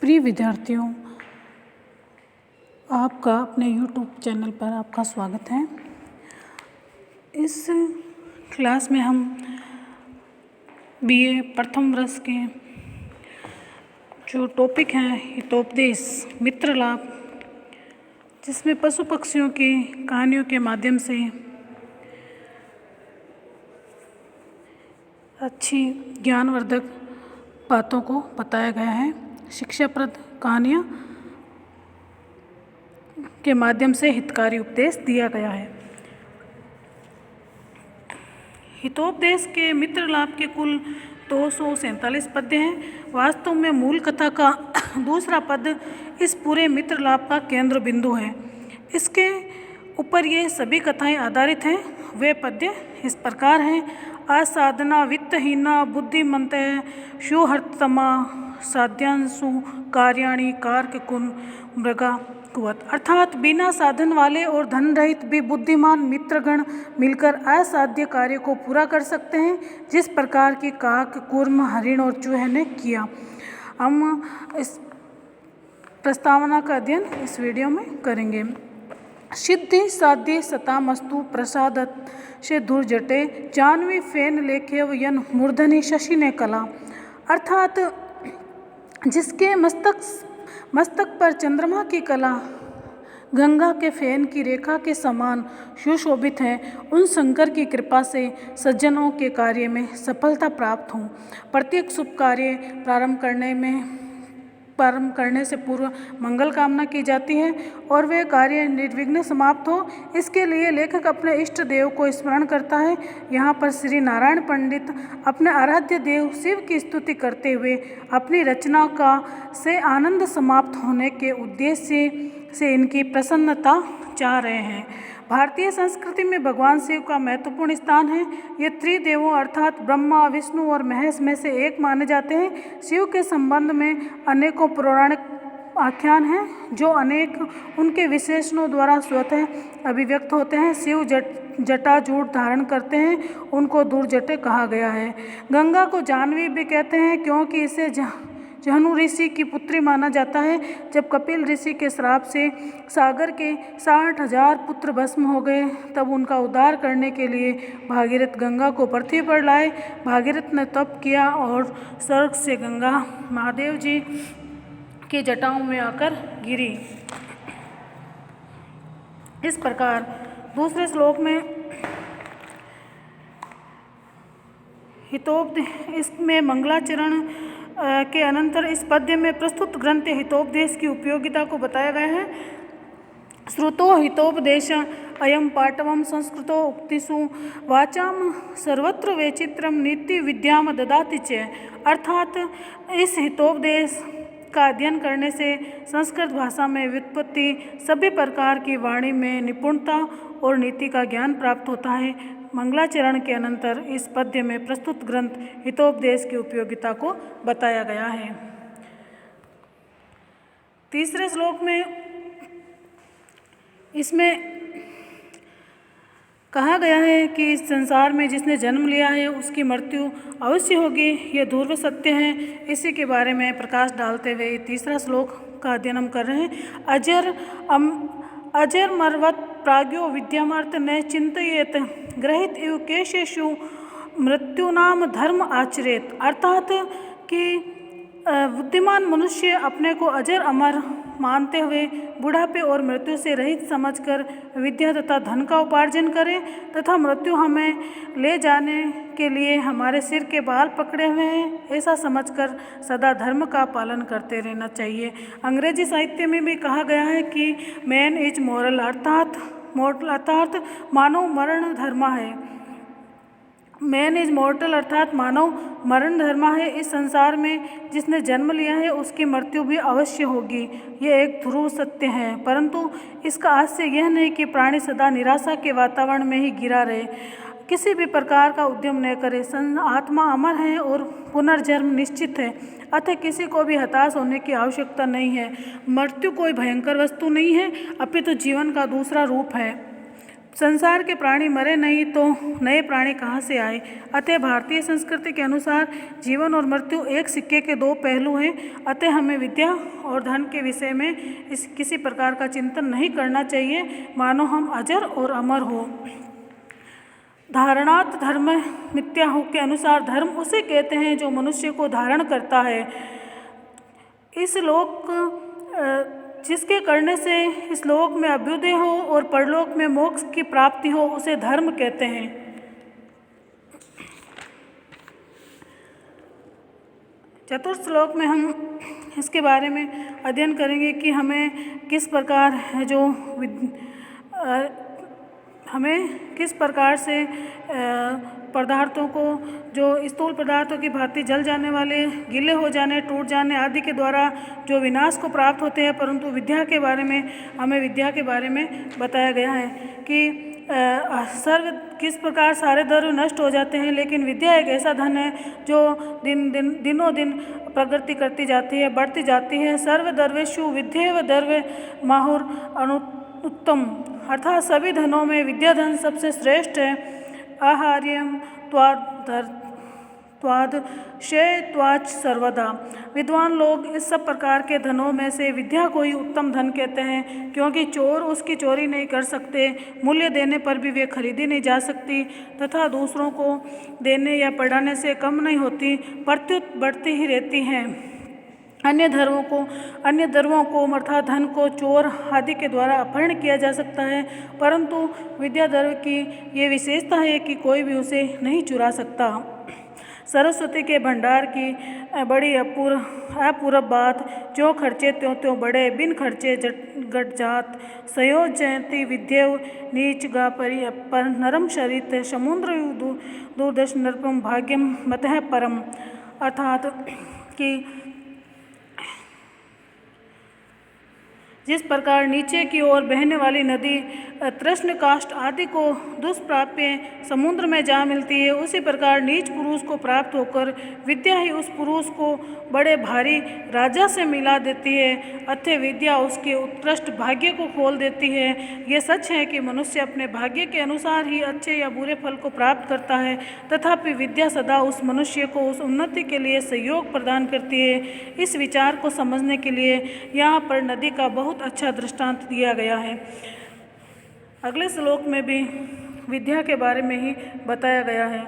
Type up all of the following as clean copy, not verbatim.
प्रिय विद्यार्थियों, आपका अपने YouTube चैनल पर आपका स्वागत है। इस क्लास में हम BA प्रथम वर्ष के जो टॉपिक हैं हितोपदेश मित्र लाभ, जिसमें पशु पक्षियों की कहानियों के माध्यम से अच्छी ज्ञानवर्धक बातों को बताया गया है। शिक्षाप्रद कहानियाँ के माध्यम से हितकारी उपदेश दिया गया है। हितोपदेश के मित्र लाभ के कुल 247 पद्य हैं। वास्तव में मूल कथा का दूसरा पद इस पूरे मित्र लाभ का केंद्र बिंदु है। इसके ऊपर ये सभी कथाएं आधारित हैं। वे पद्य इस प्रकार हैं: असाधना वित्तहीना बुद्धिमंत सुहृतमा साध्यांशु कार्याणि कारककुन मृगा कुवत। अर्थात बिना साधन वाले और धन रहित भी बुद्धिमान मित्रगण मिलकर असाध्य कार्य को पूरा कर सकते हैं, जिस प्रकार की काक, कूर्म, हरिण और चूहे ने किया। हम इस प्रस्तावना का अध्ययन इस वीडियो में करेंगे। सिद्धि साध्य सतामस्तु प्रसादत से दुर्जटे जानवी फेन लेखेव यन मूर्धनि शशि ने कला। अर्थात जिसके मस्तक पर चंद्रमा की कला गंगा के फेन की रेखा के समान सुशोभित है, उन शंकर की कृपा से सज्जनों के कार्य में सफलता प्राप्त हो। प्रत्येक शुभ कार्य प्रारंभ करने से पूर्व मंगल कामना की जाती है और वे कार्य निर्विघ्न समाप्त हो, इसके लिए लेखक अपने इष्ट देव को स्मरण करता है। यहाँ पर श्री नारायण पंडित अपने आराध्य देव शिव की स्तुति करते हुए अपनी रचना से आनंद समाप्त होने के उद्देश्य से इनकी प्रसन्नता चाह रहे हैं। भारतीय संस्कृति में भगवान शिव का महत्वपूर्ण स्थान है। ये त्रिदेवों अर्थात ब्रह्मा, विष्णु और महेश में से एक माने जाते हैं। शिव के संबंध में अनेकों पौराणिक आख्यान हैं जो अनेक उनके विशेषणों द्वारा स्वतः अभिव्यक्त होते हैं। शिव जटाजूट धारण करते हैं, उनको दुर्जटे कहा गया है। गंगा को जाह्नवी भी कहते हैं क्योंकि इसे जहनु ऋषि की पुत्री माना जाता है। जब कपिल ऋषि के श्राप से सागर के 60,000 पुत्र भस्म हो गए, तब उनका उद्धार करने के लिए भागीरथ गंगा को पृथ्वी पर लाए। भागीरथ ने तप किया और स्वर्ग से गंगा महादेव जी की जटाओं में आकर गिरी। इस प्रकार दूसरे श्लोक में इसमें मंगलाचरण के अनंतर इस पद्य में प्रस्तुत ग्रंथ हितोपदेश की उपयोगिता को बताया गया है। श्रुतो हितोपदेश अयम पाटवम संस्कृतो उक्तिषु वाचाम सर्वत्र वैचित्रम नीति विद्याम ददाति च। अर्थात इस हितोपदेश का अध्ययन करने से संस्कृत भाषा में व्युत्पत्ति, सभी प्रकार की वाणी में निपुणता और नीति का ज्ञान प्राप्त होता है। मंगलाचरण के अनंतर इस पद्य में प्रस्तुत ग्रंथ हितोपदेश की उपयोगिता को बताया गया है। तीसरे श्लोक में इसमें कहा गया है कि इस संसार में जिसने जन्म लिया है उसकी मृत्यु अवश्य होगी, यह ध्रुव सत्य है। इसी के बारे में प्रकाश डालते हुए तीसरा श्लोक का अध्ययन हम कर रहे हैं। अजर मर्वत प्राज्ञो विद्यामर्थ न चिंतयेत ग्रहित इव केशेषु मृत्युनाम धर्म आचरेत। अर्थात कि बुद्धिमान मनुष्य अपने को अजर अमर मानते हुए बुढ़ापे और मृत्यु से रहित समझकर विद्या तथा धन का उपार्जन करे तथा मृत्यु हमें ले जाने के लिए हमारे सिर के बाल पकड़े हुए हैं, ऐसा समझकर सदा धर्म का पालन करते रहना चाहिए। अंग्रेजी साहित्य में भी कहा गया है कि मैन इज मोरल, अर्थात मानव मरण धर्मा है। मैन इज मॉर्टल अर्थात मानव मरण धर्मा है। इस संसार में जिसने जन्म लिया है उसकी मृत्यु भी अवश्य होगी, यह एक ध्रुव सत्य है। परंतु इसका आशय यह नहीं कि प्राणी सदा निराशा के वातावरण में ही गिरा रहे, किसी भी प्रकार का उद्यम न करे। आत्मा अमर है और पुनर्जन्म निश्चित है, अतः किसी को भी हताश होने की आवश्यकता नहीं है। मृत्यु कोई भयंकर वस्तु नहीं है, अपितु जीवन का दूसरा रूप है। संसार के प्राणी मरे नहीं तो नए प्राणी कहाँ से आए। अतः भारतीय संस्कृति के अनुसार जीवन और मृत्यु एक सिक्के के दो पहलू हैं। अतः हमें विद्या और धन के विषय में किसी प्रकार का चिंतन नहीं करना चाहिए, मानो हम अजर और अमर हो। धारणात् धर्म मिथ्या हो के अनुसार धर्म उसे कहते हैं जो मनुष्य को धारण करता है। इस लोक जिसके करने से इस लोक में अभ्युदय हो और परलोक में मोक्ष की प्राप्ति हो, उसे धर्म कहते हैं। चतुर्थ श्लोक में हम इसके बारे में अध्ययन करेंगे कि हमें किस प्रकार से पदार्थों को जो स्थूल पदार्थों की भांति जल जाने वाले, गीले हो जाने, टूट जाने आदि के द्वारा जो विनाश को प्राप्त होते हैं, परंतु विद्या के बारे में बताया गया है कि किस प्रकार सारे द्रव्य नष्ट हो जाते हैं, लेकिन विद्या एक ऐसा धन है जो दिनों दिन प्रगति करती जाती है, बढ़ती जाती है। सर्व द्रव्येषु विद्येव द्रव्य माहुर अनुत्तम, अर्थात सभी धनों में विद्या धन सबसे श्रेष्ठ है। आहार्यम त्वाद सर्वदा, विद्वान लोग इस सब प्रकार के धनों में से विद्या को ही उत्तम धन कहते हैं, क्योंकि चोर उसकी चोरी नहीं कर सकते, मूल्य देने पर भी वे खरीदी नहीं जा सकती तथा दूसरों को देने या पढ़ाने से कम नहीं होती, प्रत्युत बढ़ती ही रहती हैं। अन्य द्रव्यों को अर्थात धन को चोर आदि के द्वारा अपहरण किया जा सकता है, परंतु विद्या द्रव्य की ये विशेषता है कि कोई भी उसे नहीं चुरा सकता। सरस्वती के भंडार की बड़ी अपूर्व बात, जो खर्चे त्यों त्यों बढ़े, बिन खर्चे घट जात, संयोजयति विद्येव नीच गा पर नरम शरीर समुद्र दूरदर्श नरपम भाग्यम मतः परम, अर्थात कि जिस प्रकार नीचे की ओर बहने वाली नदी तृष्ण काष्ठ आदि को दुष्प्राप्य समुद्र में जा मिलती है, उसी प्रकार नीच पुरुष को प्राप्त होकर विद्या ही उस पुरुष को बड़े भारी राजा से मिला देती है। अतः विद्या उसके उत्कृष्ट भाग्य को खोल देती है। ये सच है कि मनुष्य अपने भाग्य के अनुसार ही अच्छे या बुरे फल को प्राप्त करता है, तथापि विद्या सदा उस मनुष्य को उस उन्नति के लिए सहयोग प्रदान करती है। इस विचार को समझने के लिए यहाँ पर नदी का बहुत अच्छा दृष्टांत दिया गया है। अगले श्लोक में भी विद्या के बारे में ही बताया गया है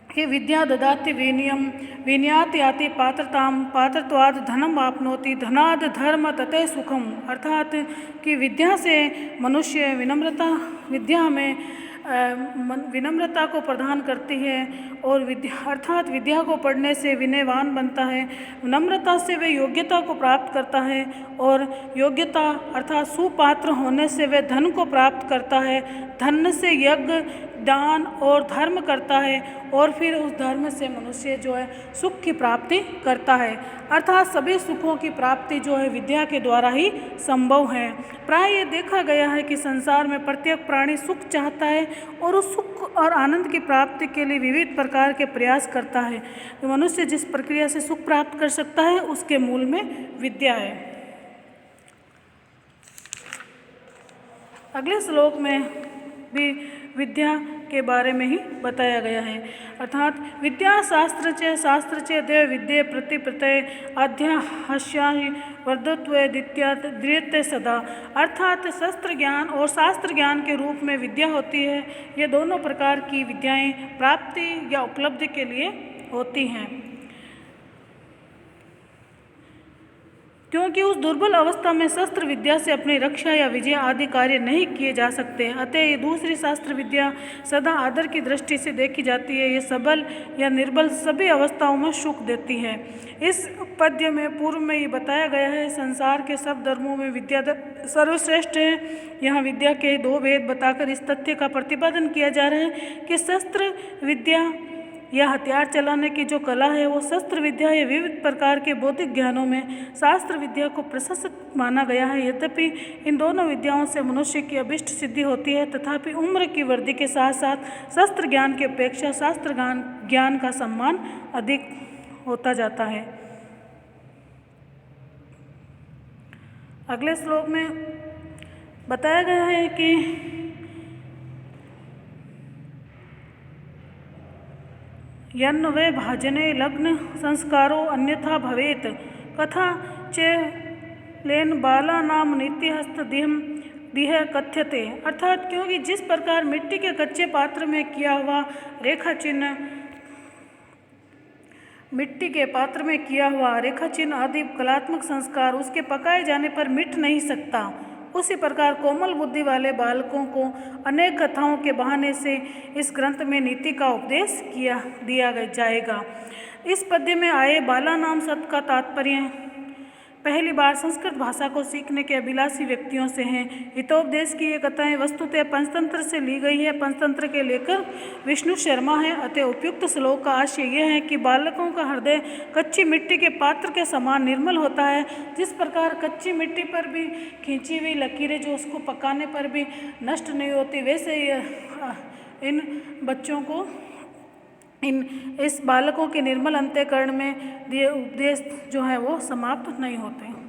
कि विद्या ददाति विनयम विनयात याति पात्रताम पात्रत्वाद धनम आपनोति धनाद धर्म तते सुखम, अर्थात कि विद्या से मनुष्य विनम्रता को प्रदान करती है और विद्या को पढ़ने से विनयवान बनता है। नम्रता से वे योग्यता को प्राप्त करता है और योग्यता अर्थात सुपात्र होने से वे धन को प्राप्त करता है। धन से यज्ञ दान और धर्म करता है और फिर उस धर्म से मनुष्य जो है सुख की प्राप्ति करता है, अर्थात सभी सुखों की प्राप्ति जो है विद्या के द्वारा ही संभव है। प्राय ये देखा गया है कि संसार में प्रत्येक प्राणी सुख चाहता है और उस सुख और आनंद की प्राप्ति के लिए विविध प्रकार के प्रयास करता है। मनुष्य जिस प्रक्रिया से सुख प्राप्त कर सकता है उसके मूल में विद्या है। अगले श्लोक में भी विद्या के बारे में ही बताया गया है, अर्थात विद्या शास्त्र च देव विद्ये प्रति प्रत्यय अध्याहस्या वर्धत्व द्वितीय सदा, अर्थात शस्त्र ज्ञान और शास्त्र ज्ञान के रूप में विद्या होती है। ये दोनों प्रकार की विद्याएं प्राप्ति या उपलब्धि के लिए होती हैं, क्योंकि उस दुर्बल अवस्था में शस्त्र विद्या से अपनी रक्षा या विजय आदि कार्य नहीं किए जा सकते। अतः ये दूसरी शास्त्र विद्या सदा आदर की दृष्टि से देखी जाती है। ये सबल या निर्बल सभी अवस्थाओं में सुख देती है। इस पद्य में पूर्व में ये बताया गया है, संसार के सब धर्मों में विद्या सर्वश्रेष्ठ है। यहाँ विद्या के दो भेद बताकर इस तथ्य का प्रतिपादन किया जा रहा है कि शस्त्र विद्या यह हथियार चलाने की जो कला है वो शस्त्र विद्या या विविध प्रकार के बौद्धिक ज्ञानों में शास्त्र विद्या को प्रशस्त माना गया है। यद्यपि इन दोनों विद्याओं से मनुष्य की अभिष्ट सिद्धि होती है, तथापि उम्र की वृद्धि के साथ साथ शस्त्र ज्ञान की अपेक्षा शास्त्र ज्ञान का सम्मान अधिक होता जाता है। अगले श्लोक में बताया गया है कि यन्वे भाजने लग्न संस्कारो अन्यथा भवेत कथा चेलेन बालानां नीतिहस्त दिह कथ्यते। अर्थात क्योंकि जिस प्रकार मिट्टी के कच्चे पात्र में किया हुआ रेखा चिन्ह आदि कलात्मक संस्कार उसके पकाए जाने पर मिट नहीं सकता, उसी प्रकार कोमल बुद्धि वाले बालकों को अनेक कथाओं के बहाने से इस ग्रंथ में नीति का उपदेश दिया जाएगा। इस पद्य में आए बाला नाम शब्द का तात्पर्य पहली बार संस्कृत भाषा को सीखने के अभिलाषी व्यक्तियों से हैं। हितोपदेश की ये कथाएं वस्तुतः पंचतंत्र से ली गई है। पंचतंत्र के लेखक विष्णु शर्मा है। अतः उपयुक्त श्लोक का आशय यह है कि बालकों का हृदय कच्ची मिट्टी के पात्र के समान निर्मल होता है। जिस प्रकार कच्ची मिट्टी पर भी खींची हुई लकीरें जो उसको पकाने पर भी नष्ट नहीं होती, वैसे इन बच्चों को इस बालकों के निर्मल अंतःकरण में दिए उपदेश जो है वो समाप्त नहीं होते।